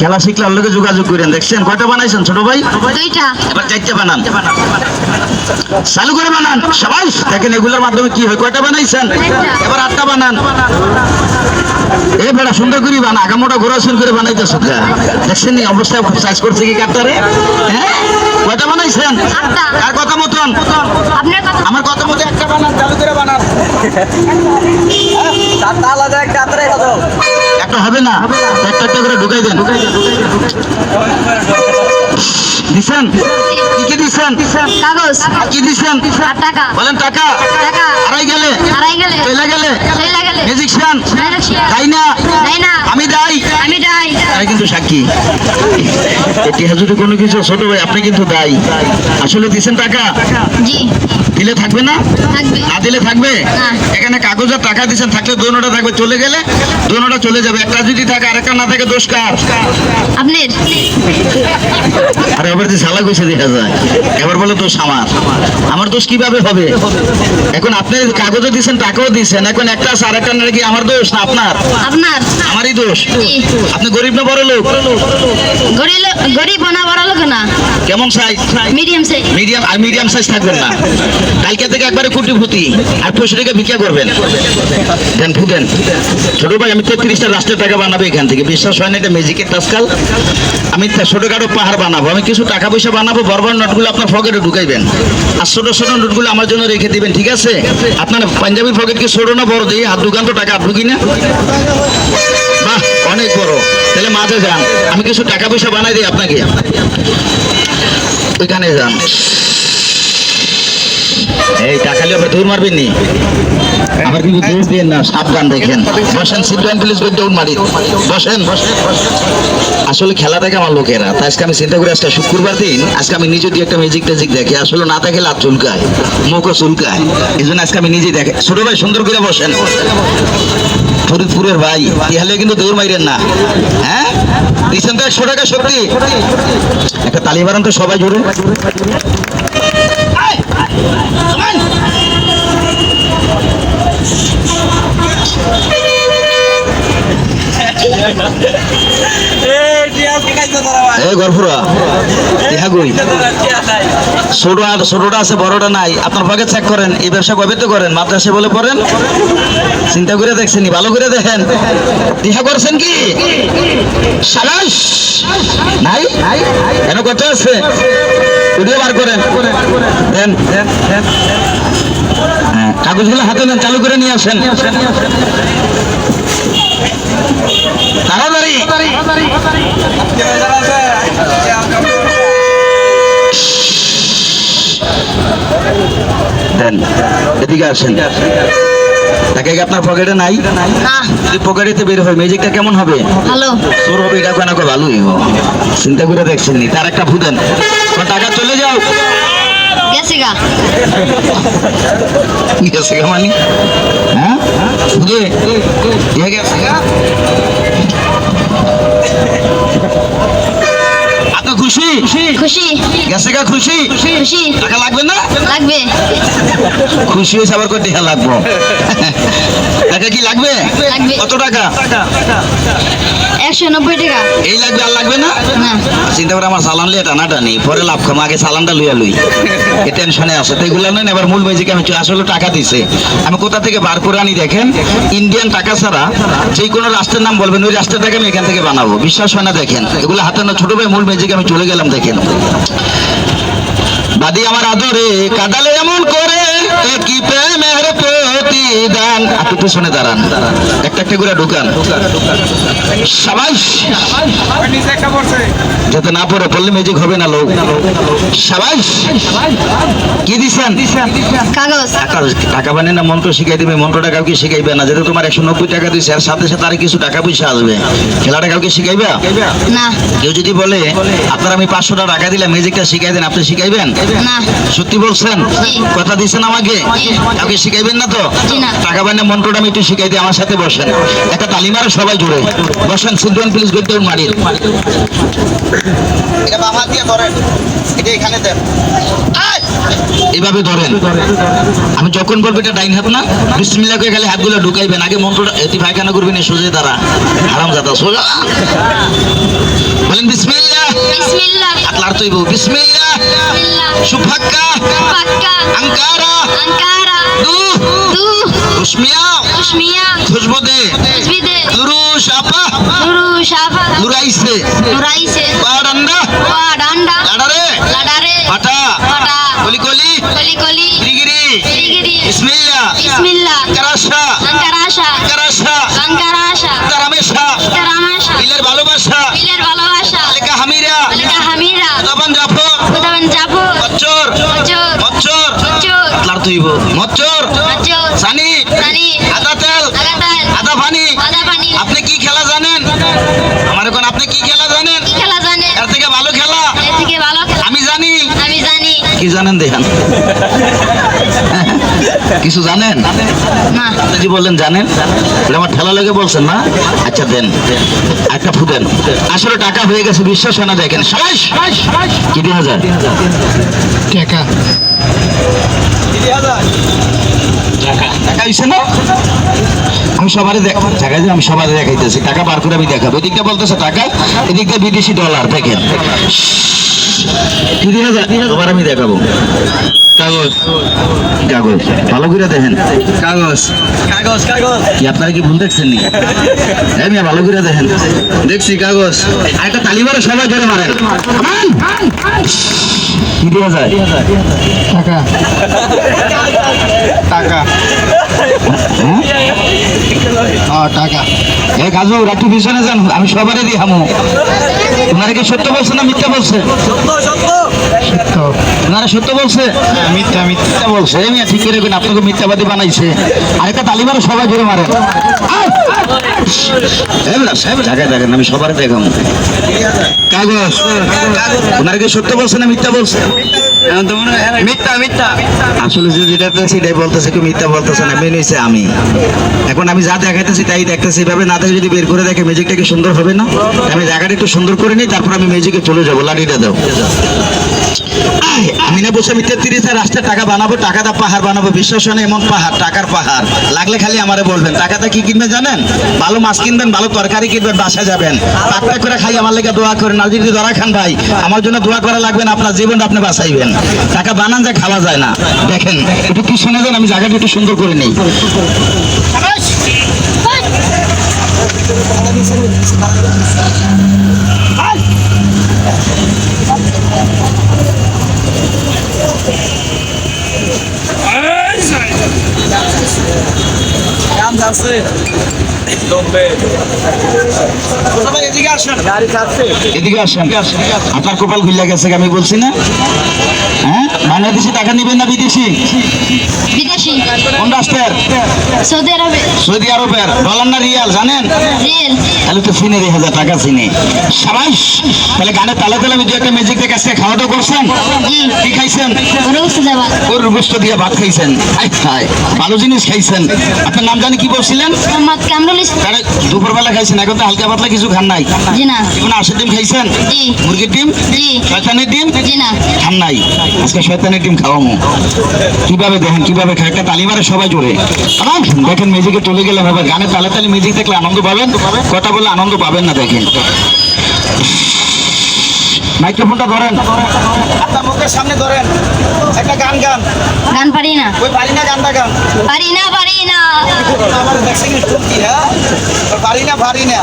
খেলা শিখলে লোকে যোগাযোগ করেন। দেখছেন কয়টা বানাইছেন ছোট ভাই? এবার 4টা বানান, চালু করে বানান সবাই। দেখেন এগুলোর মাধ্যমে কি হয়। কয়টা বানাইছেন? এবার 8টা বানান। এ বেড়া সুন্দর করে বানা, আগামোটা ঘোরাশোর করে বানাইতেছ। দেখছেন এই অবস্থায় সাইজ করছে কি কাটটারে? হ্যাঁ, কয়টা বানাইছেন? কার কথা মতন? আমার কথা মতো একটা বানান, চালু করে বানান। একটা হবে না, একটা করে ঢুকাই দেন। দিছেন কি দিছেন? কাগজ। কি দিছেন? টাকা। বলেন টাকা। হারাই গেলে চলে গেলে ম্যাজিকশিয়ান তাই না? আমি দাই। তাই কিন্তু সাক্ষী এটি যদি কোনো কিছু ছোট ভাই আপনি কিন্তু দায়ী। আসলে দিছেন টাকা? জি। দিলে থাকবে না? থাকবে। না দিলে থাকবে? না। এখানে কাগজ আর টাকা দিছেন, থাকলে দোনোটা থাকবে, চলে গেলে দোনোটা চলে যাবে। একটা যদি থাকে আর একটা না থাকে দোষ কার? আপনার। আরে আবার যে শালা কইছে দেখা যায়, এবার বলে দোষ আমার। আমার দোষ কিভাবে হবে? এখন আপনি কাগজও দিছেন টাকাও দিছেন, এখন একটা আছে আর একটা নাকি আমার দোষ না আপনার? আপনার। আমারই দোষ। জি। আপনি গরিব না বড় লোক? গরিব না বড় লোক না। কেমন সাইজ? Medium size. মিডিয়াম। আর মিডিয়াম সাইজ থাকবেন না, কালকে থেকে একবারে কোটিপতি আর পয়সা টাকা ভিক্ষা করবেন। দেন ফুদেন ছোট ভাই, আমি 33টা রাষ্ট্রের টাকা বানাবো এখান থেকে। বিশ্বাস হয় না? এটা ম্যাজিকের টাস্কাল। আমি ছোটখাটো পাহাড় বানাবো। আমি কিছু টাকা পয়সা বানাবো, বড় বড় নোটগুলো আপনার পকেটে ঢুকাইবেন, আর ছোট ছোট নোটগুলো আমার জন্য রেখে দিবেন, ঠিক আছে? আপনার পাঞ্জাবির পকেট কি ছোট না বড়? দিয়ে হাত ঢুকান তো, টাকা হাত ঢুকি না? বাহ, অনেক বড়। তাহলে মাঝে যান, আমি কিছু টাকা পয়সা বানাই দিই আপনাকে। ওইখানে যান। এই টাকা নিয়ে দৌড় মারবেন নি, আবার কিন্তু দৌড় দিয়ে না, সাবধান। দেখেন বসেন, সিদ্ধান্ত প্লিজ দৌড় মারি। বসেন। আসলে খেলা দেখে আমার লোকেরা, তাই আজকে আমি চিন্তা করি আজকে শুক্রবার দিন, আজকে আমি নিজে দিয়ে একটা ম্যাজিক ট্যাজিক দেখি। আসলে না দেখে লাভ চুলকায়, মুখও চুলকায়, এই জন্য আজকে আমি নিজেই দেখে। ছোট ভাই সুন্দর করে বসেন। ফরিদপুরের ভাই ইহালে কিন্তু দৌড় মাইরেন না। হ্যাঁ, দিচ্ছেন তো 100 টাকা সত্যি? একটা তালি বারান তো সবাই জোরে। ছোটটা আছে বড়টা নাই, আপনার পকেট চেক করেন। এই ব্যবসা কবে তো করেন? মাদ্রাসে বলে পড়েন? চিন্তা করে দেখছেন? ভালো করে দেখেন। দেখা করছেন কি? সাবাস। নাই কেন? কত আছে? ভিডিও বার করেন। দেন কাগজগুলো হাতে নেন, চালু করে নিয়ে আসেন তাড়াতাড়ি। দেন এদিকে আসেন। টাকা কি আপনার পকেটে নাই? না। যদি পকেটেতে বের হয় ম্যাজিকটা কেমন হবে? ভালো। তোর হবে এটা কেন? ভালোই হো। চিন্তা করে দেখছেন নি? তার একটা ফুদেন, টাকা চলে যাও। গেছে গা। গেছে গা মানে? হ্যাঁ, ফুদে গেছে গা। খুশি? খুশি। গেছে গা খুশি? খুশি। টাকা লাগবে না? লাগবে। খুশি হয়েছে আবার কত টাকা লাগবে? টাকা কি লাগবে? লাগবে। কত টাকা? 190 টাকা। এই লাগবে, আর লাগবে না? না। চিন্তা করে আমার চালান লিয়ে টানাটানি, পরে লাভ খাম, আগে চালানটা লইয়া লই। এই টেনশনে আছে তো এগুলো নেন। এবার মূল ম্যাজিক আমি আসলে টাকা দিছে, আমি কোথা থেকে বার করে আনি দেখেন। ইন্ডিয়ান টাকা ছাড়া যে কোনো রাষ্ট্রের নাম বলবেন, ওই রাষ্ট্রের টাকা আমি এখান থেকে বানাবো। বিশ্বাস হয় না? দেখেন এগুলো হাতে না। ছোট ভাই মূল ম্যাজিক আমি চলে গেলাম। দেখেন দাদি আমার আদরে কাদালে এমন করে কি প্রেমের প্রতিদান। আপনি পেছনে দাঁড়ান, একটা একটা করে ঢুকান। সাবাস। যাতে না পড়ে, পড়লে ম্যাজিক হবে না লোক। সাবাস। কি দিছেন? কাগজ। টাকা বানিয়ে না মন্ত্র শিখাই দিবে। মন্ত্রটা কাউকে শিখাইবে না। যেহেতু তোমার 190 টাকা দিচ্ছে, আর সাথে সাথে আর কিছু টাকা পয়সা আসবে। খেলাটা কাউকে শিখাইবে না। কেউ যদি বলে আপনার আমি 500 টাকা দিলাম ম্যাজিকটা শিখাই দেন, আপনি শিখাইবেন? না। সত্যি বলছেন? কথা দিচ্ছেন আমাকে? কাউকে শিখাইবেন না তো? জি না। টাকা বান্না মন্ত্রটা আমি একটু শিখাই দিই, আমার সাথে বসেন। একটা তালি মারো সবাই জুড়ে বসেন। সিদ্ধন প্লিজ গদ্য মারির এটা বাম হাত দিয়ে ধরেন, এটা এখানে দেন, এইভাবে ধরেন। আমি যখন বলবো এটা ডাইন হাত না, বিসমিল্লাহ করে খালি হাতগুলো ঢুকাইবেন। আগে মন্ত্রটা এটি পায়খানা করবেন এই সোজা দ্বারা, হারাম জাদা সোজা বলেন বিসমিল্লাহ। বিসমিল্লাহ। হাত লাড়তইব বিসমিল্লাহ। বিসমিল্লাহ। সুফাক্কা পাক্কা। Ankara Ankara. দু দু। উসমিয়া উসমিয়া। খুশবুদে তসবিদে। দুরুশ আপা নুরু শাফা। দুরাইছে নুরাইছে। পাড়ান্ডা ওয়া ডান্ডা। লাড়ারে লাডারে। পাটা পাটা। কলি কলি কলি কলি। গিরিগিরি গিরিগিরি। বিসমিল্লাহ বিসমিল্লাহ। কারাশা আঙ্কারাশা। কারাশা আঙ্কারাশা। তারামেশা তারামাশা। দিলের ভালোবাসা বিলের ভালোবাসা। আলেকা হামিরা আলকা হামিরা। তখন জাফর খুদাবান জাফর। মচ্চর মজ্জর। মচ্চর চোর। লাড়তইব মচ্চর মজ্জর। সানি সানি। আদা তেল আগাতাল। আদা পানি। আদা পানি। আপনি কি খেলা জানেন? আমার এখন আপনি কি খেলা জানেন? কি খেলা জানে? এর থেকে ভালো খেলা এর থেকে ভালো খেলা আমি জানি। আমি জানি। কি জানেন দেখেন? কিছু জানেন? না। আপনি যে বললেন জানেন, বলে আমার ঠেলা লেগে বলছেন না। আচ্ছা দেন, একটা ফুদেন। আসলে টাকা হয়ে গেছে, বিশ্বাস হয় না। দেখেন সবাই কি 2000 টাকা টাকা হইছে না? আমি সবারই টাকা দিয়ে আমি সবারই দেখাইতেছি। টাকা বার করে আমি দেখাবো। এদিকটা বলতেছে টাকা, এদিকটা বিদেশি ডলার। দেখেন 2000 এবার আমি দেখাবো। কাগজ কাগজ ভালো করে দেখেন। কাগজ কাগজ কাগজ কি আপনারা কি ভুল দেখছেন নি? হ্যাঁ মিয়া, ভালো করে দেখেন। দেখছি কাগজ। আর একটা তালিবারে সবাই জোরে মারেন। কি 2000 টাকা টাকা টাকা। এ কাজু রাত্রি পিছনে যান, আমি সবারই দিয়ে হামু। ওনারা কি সত্য বলছে না মিথ্যা বলছে? সত্য সত্য ওনারা সত্য বলছে? মিথ্যা মিথ্যা বলছে। এই মিয়া ঠিক করে রাখবেন, আপনাকে মিথ্যাবাদী বানাইছে। আর একটা তালিবারে সবাই জোরে মারেন। জায়গায় দেখেন, আমি সবারই দেখাবো। কাগজ ওনারা কি সত্য বলছে না মিথ্যা বলছে? মিথ্যা মিথ্যা আসলে যে যেটা সেটাই বলতেছে, কেউ মিথ্যা বলতেছে না। মেন হয়েছে আমি। এখন আমি যা দেখাইতেছি তাই দেখতেছি। এভাবে না দেখে যদি বের করে দেখে ম্যাজিকটা কি সুন্দর হবে না? আমি জায়গাটা একটু সুন্দর করে নিই, তারপর আমি ম্যাজিকে চলে যাবো। লাঠিটা দাও। আমি না বসে আমি 33 রাষ্ট্রের টাকা বানাবো, টাকাটা পাহাড় বানাবো। বিশ্বাস হয় না? এমন পাহাড়, টাকার পাহাড়। লাগলে খালি আমারে বলবেন। টাকাটা কি কিনবেন জানেন? ভালো মাছ কিনবেন, ভালো তরকারি কিনবেন, বাসা যাবেন, পাকটা করে খাই। আমার লেগে দোয়া করেন। আর যদি দরা খান ভাই, আমার জন্য দোয়া করা লাগবে না। আপনার জীবনটা আপনি বাঁচাইবেন। টাকা বানান যায়, খাওয়া যায় না। দেখেন একটু কি শুনে যান, আমি জায়গাটা একটু সুন্দর করে নেই। কাম যাচ্ছে দমবে এদিকে আসেন, গাড়ি যাচ্ছে এদিকে আসেন। আপনার কপাল খুলে গেছে, আমি বলছি না? হ্যাঁ, বাংলাদেশি টাকা নেবেন না বিদেশি? বিদেশি। কোন রাষ্ট্রের? সৌদি আরবে। সৌদি আরবের। ডলার না রিয়াল জানেন? রিয়েল। তাহলে তো চিনে 2000 টাকা চিনে। সাবাস। তাহলে গানে তালে তালে আমি দু একটা ম্যাজিক দেখে আজকে খাওয়া দাওয়া করছেন? জি। কি খাইছেন? রুকস যাবা। গরুর গোস্ত দিয়ে ভাত খাইছেন। আয় হায়, ভালো জিনিস খাইছেন। আপনার নাম জানি কি বলছিলেন? মোহাম্মদ কামরুল ইসলাম। তাহলে দুপুরবেলা খাইছেন, এখন তো হালকা পাতলা কিছু খান নাই? জি না। এখন আঁশের ডিম খাইছেন? জি। মুরগির ডিম? জি। শয়তানের ডিম? জি না। খান নাই? আজকে শয়তানের ডিম খাওয়ামো। কিভাবে দেখেন, কিভাবে খায়। একটা তালিবারে সবাই জোরে দেখেন। মিউজিকে চলে গেলে হবে। গানে তালে তালে মিউজিক দেখলে আনন্দ পাবেন, কথা বললে আনন্দ পাবেন না। দেখেন মাইক্রোফোনটা ধরেন, আপনার মুখের সামনে ধরেন। একটা গান গান। গান পারি না। ওই পারি না গানটা গান। পারি না পারি না। আমার ভ্যাকসিন কি? হ্যাঁ, পারি না পারি না।